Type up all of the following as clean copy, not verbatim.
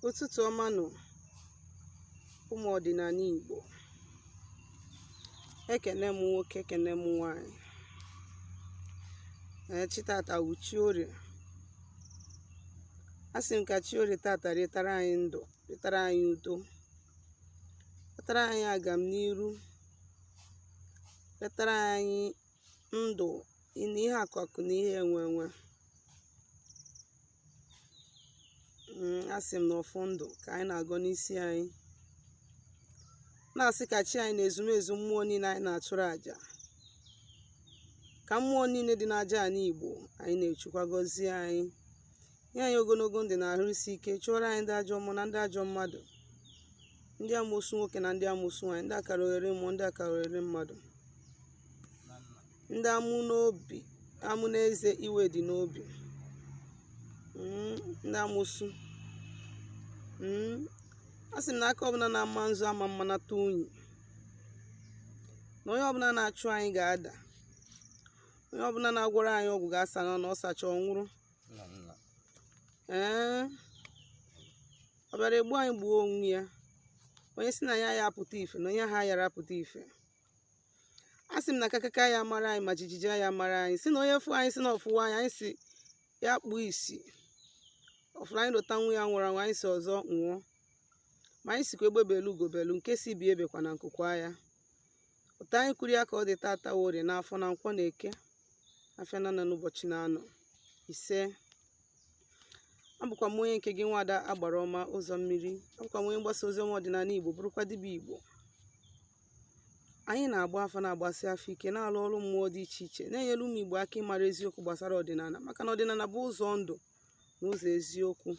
Ụtụtụ ọma nụ ụmụ ọdịnala Igbo. Ekene m nwoke, ekene m nwanyị. Chi tata wụ chi orie. Asị m ka chi orie tata retara anyị ndụ, retara anyị udo, retara anyị agam n'iru, retara anyị ndụ na ihe akụakụ na ihe enwe enwe. Asị m na ọfụ ndụ ka anyị na-agọ n'isi anyị, na-asị ka chi anyị na ezumezu mmụọ niile anyị na-achụrụ àjà, ka mmụọ niile dị n'aja ala Igbo anyị na-echukwa gọzie anyị, nye anyị ogologo ndụ na ahụ isi ike, chụọrọ anyị ndị ajọ mmụọ na ndị ajọ mmadụ, ndị amụsụ nwoke na ndị amụsụ nwaanyị, ndị akara ohere mmụọ, ndị akara ohere mmadụ, ndị amụ n'obi, amụ n'eze iwe dị n'obi, ndị amụsụ. Asị m na aka ọbụla na-ama nzu ama mmanata unyi, na onye ọbụla na-achụ anyị ga-ada, onye ọbụla na-agwọrọ anyị ọgwụ ga-asa n'ọnụ, ọ sacha ọ nwụrụ. Ọ bịara egbu anyị gbuo onwe ya, onye si na ya ya apụta ife na onye ha yara apụta ife. Asị m na kakaka ya mara anyị ma jijiji ya mara anyị, si na onye fụ anyị si na ọfụwa anyị, anyị si ya kpuo isi, ọfụrụ anyị lụta nwa ya nwụrụ anwụ, anyị si ọzọ nwụọ. Ma anyị sikwa egbe belu ugobelu, nke si bi ebekwa na nkụkwa ya. Ụta anyị kwuru ya ka ọ dị tata Orie n'afọ na Nkwọ na Eke, afịa na n'ụbọchị na-anọ ise. Abụkwa m onye nke gị nwada agbara ọma ụzọ mmiri, abụkwa m onye mgbasa ozi ọma ọdịnala Igbo, bụrụkwa dibịa Igbo. Anyị na-agba afọ na-agbasi afọ ike, na-alụ ọrụ mmụọ dị iche iche, na-enyere ụmụ Igbo aka ịmara eziokwu gbasara ọdịnala, maka na ọdịnala bụ ụzọ ndụ na ụzọ eziokwu.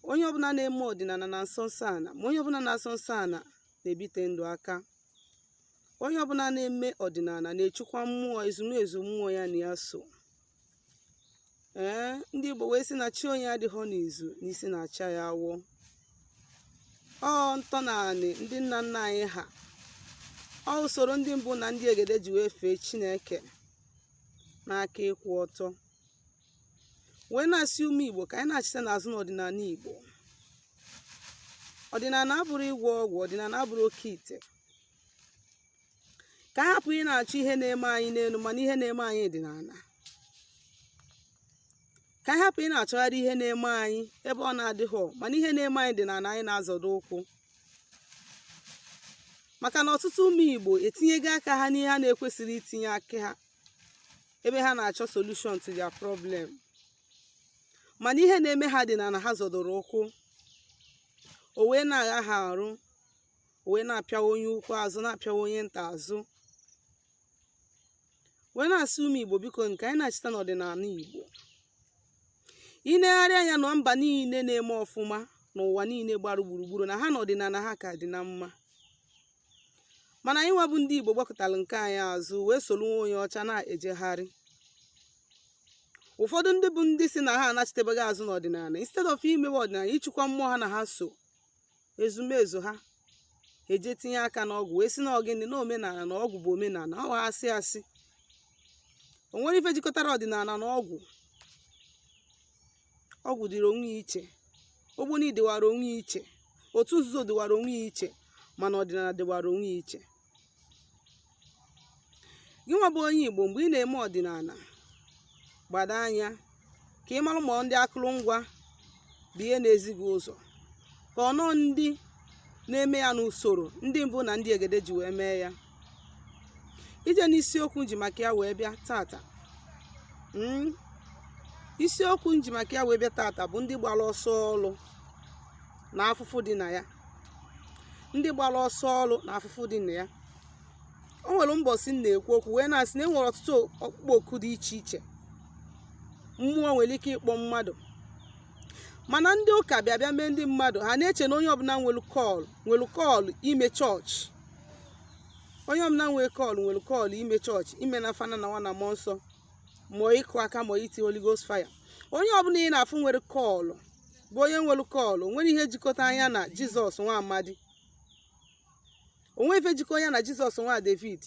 Onye ọbụla na-eme ọdịnala na nsọ nsọ ana, ma onye ọbụla na-asọ nsọ ana na-ebite ndụ aka. Onye ọbụla na-eme ọdịnala na-echukwa mmụọ ezumezu mmụọ ya na ya so. Ndị Igbo wee sị na chi onye adịghị n'izu n'isi na-acha ya awọ. Ọ ntọnaanị ndị nna nna anyị ha, ọ usoro ndị mbụ na ndị egede ji wee fee Chineke n'aka ịkwụ ọtọ. Wee na-asị ụmụ Igbo ka anyị na-achịta n'azụ n'ọdịnala Igbo. Ọdịnala abụrụ ịgwọ ọgwụ, ọdịnala abụrụ oke ite. Ka anyị hapụ ị na-achọ ihe na-eme anyị n'elu, mana ihe na-eme anyị dị n'ala. Ka anyị hapụ ị na-achọgharị ihe na-eme anyị ebe ọ na-adịghọ, mana ihe na-eme anyị dị n'ala anyị na-azọdo ụkwụ. Maka na ọtụtụ ụmụ Igbo etinyego aka ha n'ihe ha na-ekwesịrị itinye aka ha, ebe ha na-achọ solution to their problem. Mana ihe na-eme ha dị n'ala ha zọdoro ụkwụ, o wee na-agha ha arụ, o wee na-apịawa onye ukwu azụ, na-apịawa onye nta azụ. Wee na-asị ụmụ Igbo biko nke anyị na-achịta n'ọdịnala Igbo. Inegharị anya na mba niile na-eme ọfụma n'ụwa niile gbara gburugburu, na ha na ọdịnala ha ka dị na mma. Mana anyị nwa bụ ndị Igbo gbakọtara nke anyị azụ, wee soro nwa onye ọcha na-ejegharị. Ụfọdụ ndị bụ ndị si na ha anachitebeghị azụ n'ọdịnala, instead of imewe ọdịnala ịchịkwa mmụọ ha na ha so ezumezu ha, eje tinye aka n'ọgwụ, wee si na ọgịnị na omenala na ọgwụ bụ omenala. Ọ asị asị. O nwere ife jikọtara ọdịnala na ọgwụ. Ọgwụ dịrị onwe ya iche, ogbuni dịwara onwe ya iche, otu nzuzo dịwara onwe ya iche, mana ọdịnala dịwara onwe ya iche. Gị nwa bụ onye Igbo, mgbe ị na-eme ọdịnala, gbado anya ka ị mara ma ndị akụrụngwa bụ ihe na-ezi gị ụzọ, ka ọ nọọ ndị na-eme ya n'usoro ndị mbụ na ndị egede ji wee mee ya. Ije n'isiokwu nji maka ya wee bịa tata. Isiokwu nji maka ya wee bịa tata bụ ndị gbara ọsọ ọlụ na afụfụ dị na ya. Ndị gbara ọsọ ọlụ na afụfụ dị na ya. O nwere mbọsị m na-ekwu okwu wee na-asị na e nwere ọtụtụ ọkpụkpọ oku dị iche iche mmụọ nwere ike ịkpọ mmadụ. Mana ndị ụka bịa mee ndị mmadụ, ha na-eche na onye ọbụla nwere kọọlụ ime chọọchị. Onye ọbụla nwere kọọlụ ime chọọchị, ime na Fada na Nwa na Mmụọ Nsọ, ma ịkụ aka ma iti Holy Ghost fire. Onye ọbụla ị na-afụ nwere kọọlụ bụ onye nwere kọọlụ. Nwere ihe jikọta anya na Jizọs nwa Amadi, onwe ife jikọ ya na Jizọs nwa David.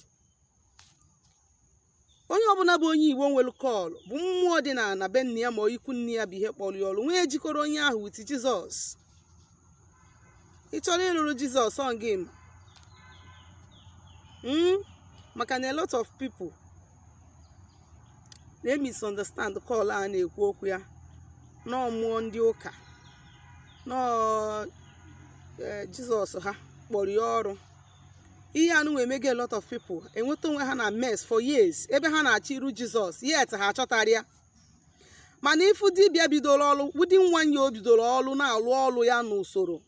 onye ọbụla bụ onye Igbo nwere kọlụ bụ mmụọ dị na be nne ya ma ikwu nne ya bụ ihe kpọrọ ya ọrụ nwee jikọrọ onye ahụ wit Jizọs. Ị chọrọ ịlụrụ Jizọs on game. Maka na a lot of people they misunderstand call a na-ekwu okwu ya na mmụọ ndị ụka na Jizọs ha kpọrọ ya ọrụ. Ihe anụ wee mege a lot of people enweta onwe ha na mess for years ebe ha na-achọ iru Jizọs yet ha achọtara ya. Mana ifu dibịa bidoro ọrụ wudi nwanyị o bidoro ọrụ na-alụ ọrụ ya n'usoro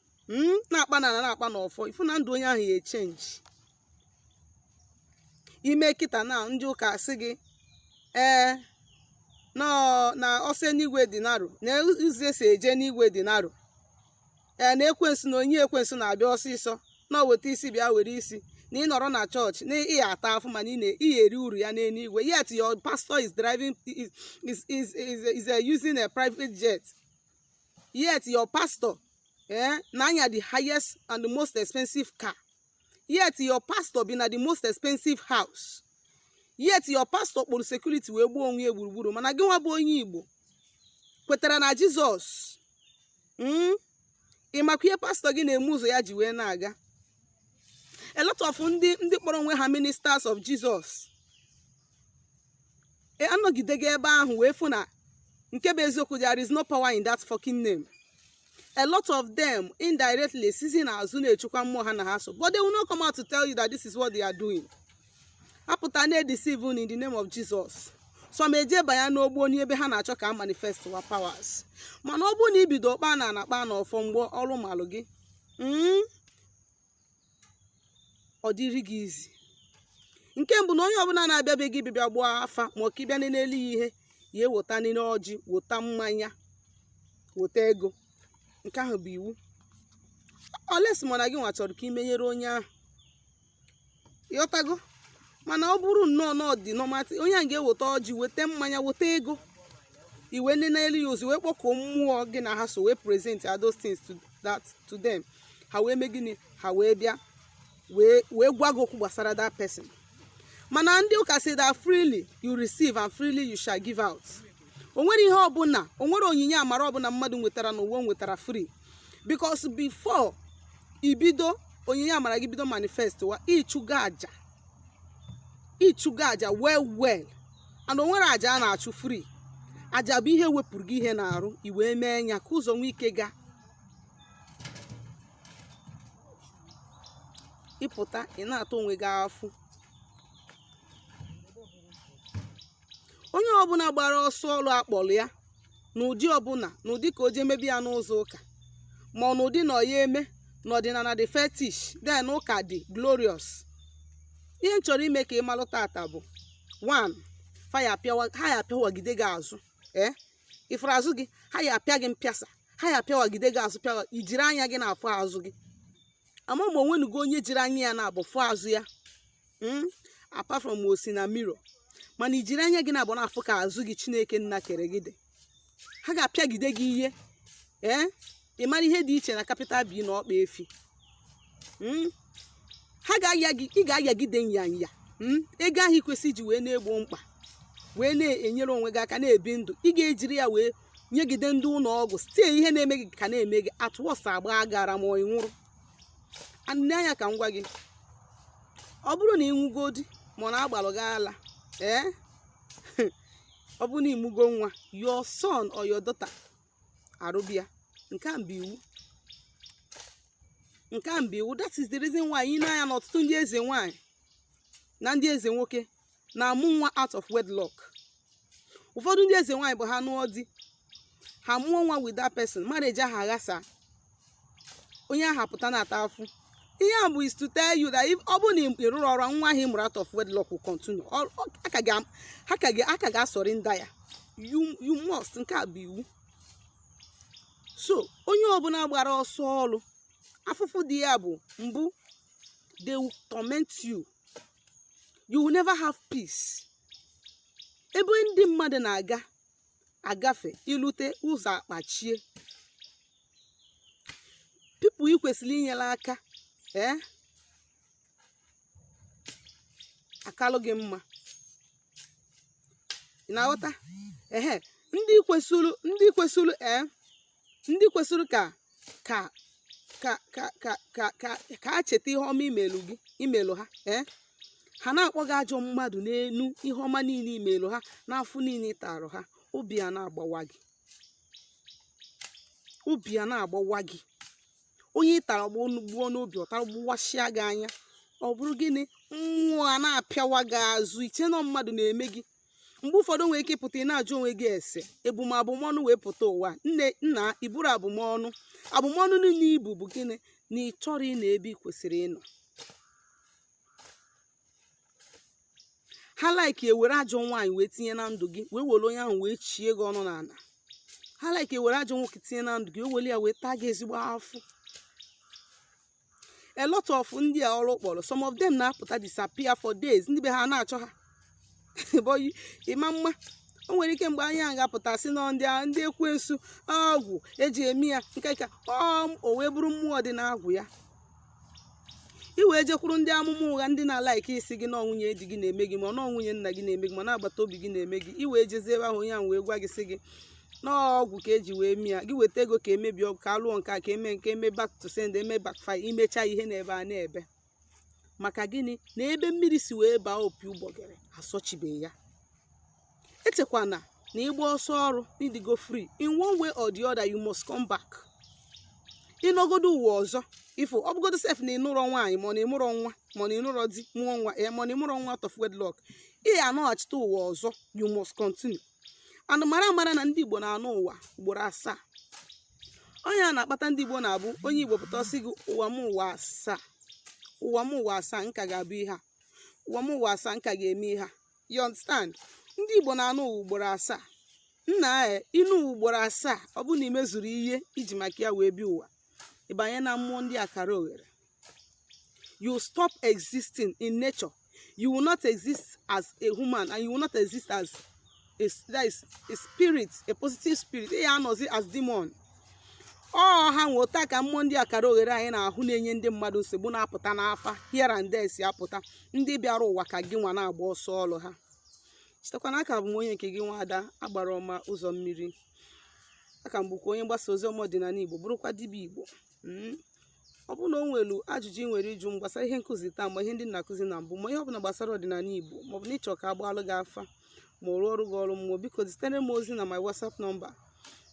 na-akpa na-akpa n'ọfọ ifu na ndụ onye ahụ ya echenji. Ime kịta na ndị ụka sị gị na ose n'igwe dị narụ na ụzọ esi eje n'igwe dị narụ na ekwensu na onye ekwensu na-abịa ọsịsọ na weta isi bịa were isi na ị nọrọ na chọọchị na ị ata afụ mana ị eri uru ya n'eluigwe yet your pastor is driving is using a private jet, yet your pastor na-anya the highest and the most expensive car, yet your pastor be na the most expensive house, yet your pastor kpụrụ security wee gbuo onwe ya gburugburu. Mana gị nwa bụ onye Igbo kwetara na Jizọs ị makwa ihe pastor gị na-eme ụzọ ya ji wee na-aga. A lot of ndị kpọrọ onwe ha ministers of Jesus anọgidego ebe ahụ wee fụ na nke bụ eziokwu there is no power in that fucking name. A lot of them indirectly sizi na azụ na-echukwa mmụọ ha na ha so, but they will not come out to tell you that this is what they are doing. Apụta na-edeceive in the name of Jesus. So ma eje banya n'ogbo onye ebe ha na-achọ ka manifest wa powers. Mana ọ bụ na ibido kpa na akpa na ọfọ mgbe ọrụ malụ gị ọ dịrị gị izi. Nke mbụ na onye ọbụla na-abịa be gị bịa gbuo afa ma ọ ka ịbịa n'elu ihe ya eweta n'ile ọjị wota mmanya wota ego. Nke ahụ bụ iwu. Olesi mana gị nwa chọrọ ka imenyere onye ahụ ịghọtago. Mana ọ bụrụ nnọọ dị nọmatị onye ahụ ga-eweta ọjị weta mmanya weta ego iwe nne n'elu ya ozi wee kpọkọọ mmụọ gị na ha so wee present those things to them. Ha wee mee gịnị? Ha wee bịa wee gwa gị okwu gbasara that person. Mana ndị ụka say that freely you receive and freely you shall give out. O nwere ihe ọbụla, o nwere onyinye amara ọbụla mmadụ nwetara n'ụwa nwetara free, because before ibido onyinye amara gị bido manifest wa ịchụga aja well and o nwere aja a na-achụ free. Aja bụ ihe wepụrụ gị ihe na-arụ iwee mee nya ka ụzọ nwe ike ga ịpụta ị na-atọ onwe gị afụ. Onye ọbụla gbara ọsọ ọlụ akpọrọ ya n'ụdị ọbụla n'ụdị ka o je emebi ya n'ụzọ ụka ma ọ n'ụdị na ọya eme n'ọdịnala dị fetish then ụka dị glorious. Ihe m chọrọ ime ka ị malụ tata bụ 1 ha ya apịawagide gị azụ. Ifuru azụ gị ha ya apịa gị mpịasa, ha ya apịawagide gị azụ pịawa ijiri anya gị na-afụ azụ gị. Ama ma onwenugo onye jiri anya ya na-abụ fụ azụ ya apart from osi na mirror. Mana ijiri anya gị na-abụ na-afụ ka azụ gị Chineke nna kere gị dị. Ha ga-apịagide gị ihe ị mara ihe dị iche na capital B na ọkpa efi. Ha ga-aya gị, ị ga-ayagide nyanya ego ahụ ikwesị iji wee na-egbo mkpa wee na-enyere onwe gị aka na-ebi ndụ. Ị ga-ejiri ya wee nyegide ndị ụlọ ọgwụ site ihe na-eme gị ka na-eme gị atụwọsa agba agara ma ọ nwụrụ. Anị anya ka m gwa gị, ọ bụrụ na ị nwugodi ma na agbalụ gị ala ọ bụrụ na ịmụgo nwa your son or your daughter arụbịa, nke a bụ iwu. That is the reason why ị na-anya n'ọtụtụ ndị eze nwanyị na ndị eze nwoke na-amụ nwa out of wedlock. Ụfọdụ ndị eze nwanyị bụ ha nụọ di ha mụọ nwa with that person, marriage ahụ aghasa, onye ahụ apụta na-ata afụ. Ihe a bụ is to tell you that ọ bụrụ na ị rụrụ ọrụ nwa ahụ ị mụrụ out of wedlock will continue. Aka ga-asọrị nda ya. You must. Nke a bụ iwu. So onye ọbụla gbara ọsọ ọrụ afụfụ dị ya bụ mbụ, they will torment you. You will never have peace. Ebe ndị mmadụ na-aga agafe ilute ụzọ akpachie, people ị kwesịrị inyere aka akalụ gị mma ị na-aghọta ehe ndị kwesịrị ka a cheta ihe ọma imelụ ha ha na-akpọ gị ajọ mmadụ n'elu ihe ọma niile imelụ ha n'afọ niile ịtarụ ha, obi ya na-agbawa gị onye ịtara gbuo n'obi ọtara gbuwashịa gị anya, ọ bụrụ gịnị mmụọ a na-apịawa gị azụ iche na mmadụ na-eme gị. Mgbe ụfọdụ nwere ike ịpụta ị na-ajụ onwe gị ese ebumabụmọnụ wee pụta ụwa nna iburu abụmọnụ niile ibu bụ gịnị na ị chọrọ ịnọ ebe ị kwesịrị ịnọ. Ha like ewere ajọ nwaanyị wee tinye na ndụ gị wee were onye ahụ wee chie gị ọnụ n'ala. Ha like ewere ajọ nwoke tinye na ndụ gị wee were ya wee taa gị ezigbo afụ. A lot of ndị a ọrụ kpọrọ, some of them na-apụta disappear for days, ndị be ha na-achọ ha ịma mma. O nwere ike mgbe anyị a ga-apụta sị na ndị ekwensu ọgwụ eji eme ya nke o wee bụrụ mmụọ dị na-agwụ ya. I wee jekwuru ndị amụma ụgha ndị na-alaiki isi gị na nwunye di gị na-eme gị ma na nwunye nna gị na-eme gị ma na-agbata obi gị na-eme gị. I wee jezie ebe ahụ onye ahụ wee gwa gị sị gị n'ọgwụ ka eji wee mie ya, gị weta ego ka emebi ọgwụ ka alụọ nke a ka eme back to send eme backfire, imecha ihe n'ebe a na-ebe maka gịnị na ebe mmiri si wee baa opi ụgbọgịrị asọchibeghị ya. Echekwana na ịgba ọsọ ọrụ ịdịgo free in one way or the other, you must come back. Ịnọgodo ụwa ọzọ ifo ọ bụgodo sef na ịnụrọ nwaanyị ma na ịmụrọ nwa ma na ịnụrọ di mụọ nwa ma na ịmụrọ nwa out of wedlock, ị anọghachite ụwa ọzọ, you must continue. And mara na ndị Igbo na-anụ ụwa ugboro 7. Onye a na-akpata ndị Igbo na-abụ onye Igbo pụta ọsị gị ụwa m ụwa 7, ụwa m ụwa 7 nka ga-abụ ihe a, ụwa m ụwa 7 nka ga-eme ihe a. You understand? Ndị Igbo na-anụ ụwa ugboro 7. Nna ịnụ ụwa ugboro 7 ọ bụ na imezuru ihe iji maka ya wee bi ụwa, ịbanye na mmụọ ndị akara oghere. You stop existing in nature. You will not exist as a human and you will not exist as a spirit, a positive spirit. Ị anọzi as demon. Ha nweta ka mmụọ ndị akara oghere anyị na-ahụ na-enye ndị mmadụ nsogbu na-apụta n'afa here and there si apụta, ndị bịara ụwa ka gị nwa na-agba ọsọ ọlụ ha. Chetakwana aka bụ m onye nke gị nwa Ada Agbara Ọma Ụzọ Mmiri. Aka m bụkwa onye mgbasa ozi ọma ọdịnala Igbo, bụrụkwa dibịa Igbo. Ọ bụrụ na o nwere ajụjụ ị nwere ịjụ m gbasara ihe nkụzi taa ma ihe ndị na-akụzi na mbụ ma ihe ọbụla gbasara ọdịnala Igbo maọbụ na ịchọ ka agbalụ gị afa ma ọ rụọ ọrụ gị ọrụ mmụọ, biko zitere m ozi na my WhatsApp nọmba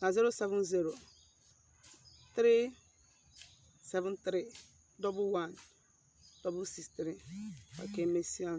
na 070 373 11 663 maka emesịa.